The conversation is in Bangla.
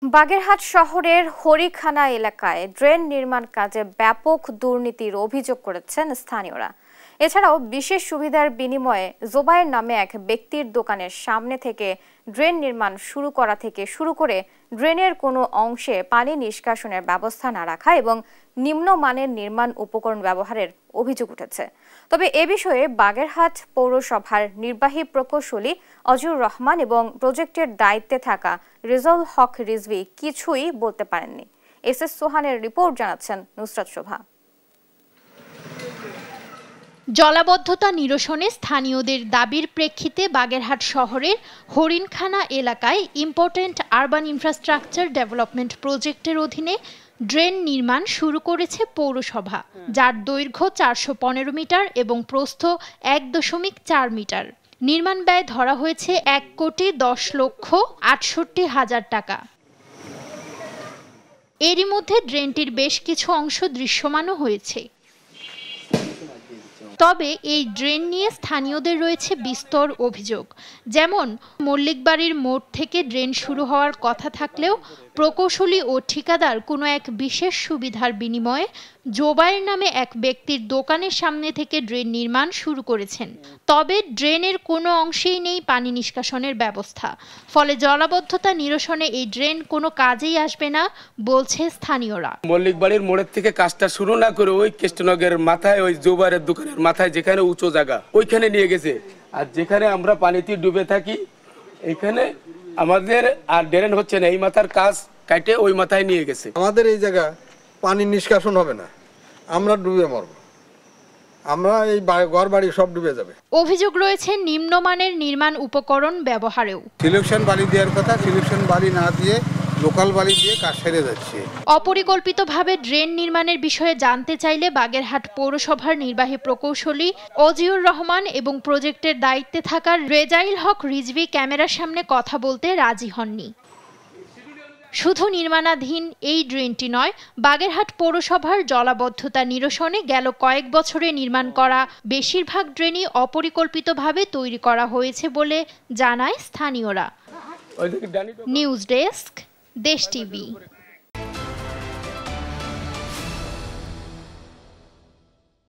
বাগেরহাট শহরের হরিখানা এলাকায় ড্রেন নির্মাণ কাজে ব্যাপক দুর্নীতির অভিযোগ করেছেন স্থানীয়রা। এছাড়াও বিশেষ সুবিধার বিনিময়ে জোবায়ের নামে এক ব্যক্তির দোকানের সামনে থেকে ড্রেন নির্মাণ শুরু করে ড্রেনের কোনো অংশে পানি নিষ্কাশনের ব্যবস্থা না রাখা এবং নিম্নমানের নির্মাণ উপকরণ ব্যবহারের অভিযোগ উঠেছে। তবে এ বিষয়ে বাগেরহাট পৌরসভার নির্বাহী প্রকৌশলী অজিউর রহমান এবং প্রজেক্টের দায়িত্বে থাকা রেজাউল হক রিজভী কিছুই বলতে পারেননি। এস সোহানের রিপোর্ট জানাচ্ছেন নুসরাত শোভা। জলাবদ্ধতা নিরসনে স্থানীয়দের দাবির প্রেক্ষিতে বাগেরহাট শহরের হরিণখানা এলাকায় ইম্পর্টেন্ট আরবান ইনফ্রাস্ট্রাকচার ডেভেলপমেন্ট প্রজেক্টের অধীনে ড্রেন নির্মাণ শুরু করেছে পৌরসভা, যার দৈর্ঘ্য 415 মিটার এবং প্রস্থ 1.4 মিটার। নির্মাণ ব্যয় ধরা হয়েছে 1,10,68,000 টাকা। এরই মধ্যে ড্রেনটির বেশ কিছু অংশ দৃশ্যমানও হয়েছে। তবে এই ড্রেন নিয়ে স্থানীয়দের রয়েছে বিস্তর অভিযোগ। যেমন মল্লিকবাড়ির মোড় থেকে ড্রেন শুরু হওয়ার কথা থাকলেও প্রকৌশলী ও ঠিকাদার কোনো এক বিশেষ সুবিধার বিনিময়ে জোবায়ের নামে এক ব্যক্তির দোকানের সামনে থেকে ড্রেন নির্মাণ শুরু করেছেন। তবে ড্রেনের কোনো অংশেই নেই পানি নিষ্কাশনের ব্যবস্থা। ফলে জলাবদ্ধতা নিরসনে এই ড্রেন কোনো কাজেই আসবে না বলছে স্থানীয়রা। মল্লিকবাড়ির মোড়ের থেকে কাজটা শুরু না করে ওই কৃষ্ণনগরের মাথায় ওই জোবায়ের দোকানের মাথায় যেখানে উঁচু জায়গা ওইখানে নিয়ে গেছে। আর যেখানে আমরা পানিতে ডুবে থাকি এখানে আমাদের আর ড্রেন হচ্ছে না, এই মাথার কাজ কাটে ওই মাথায় নিয়ে গেছে। আমাদের এই জায়গা পানি নিষ্কাশন হবে না, আমরা ডুবে মরব, আমরা এই ঘর বাড়ি সব ডুবে যাবে। অভিযোগ রয়েছে নিম্নমানের নির্মাণ উপকরণ ব্যবহারেও। সিলেকশন বালি দেওয়ার কথা, সিলেকশন বালি না দিয়ে লোকাল বালি দিয়ে কাজ সেরে যাচ্ছে। অপরিকল্পিতভাবে ড্রেন নির্মাণের বিষয়ে জানতে চাইলে বাগেরহাট পৌরসভার নির্বাহী প্রকৌশলী অজিউর রহমান এবং প্রজেক্টের দায়িত্বে থাকা রেজাউল হক রিজভী ক্যামেরার সামনে কথা বলতে রাজি হননি। শুধু নির্মাণাধীন এই ড্রেনটি নয়, বাগেরহাট পৌরসভার জলাবদ্ধতা নিরসনে গেল কয়েক বছরে নির্মাণ করা বেশিরভাগ ড্রেনই অপরিকল্পিতভাবে তৈরি করা হয়েছে বলে জানায় স্থানীয়রা। নিউজ ডেস্ক, দেশ টিভি।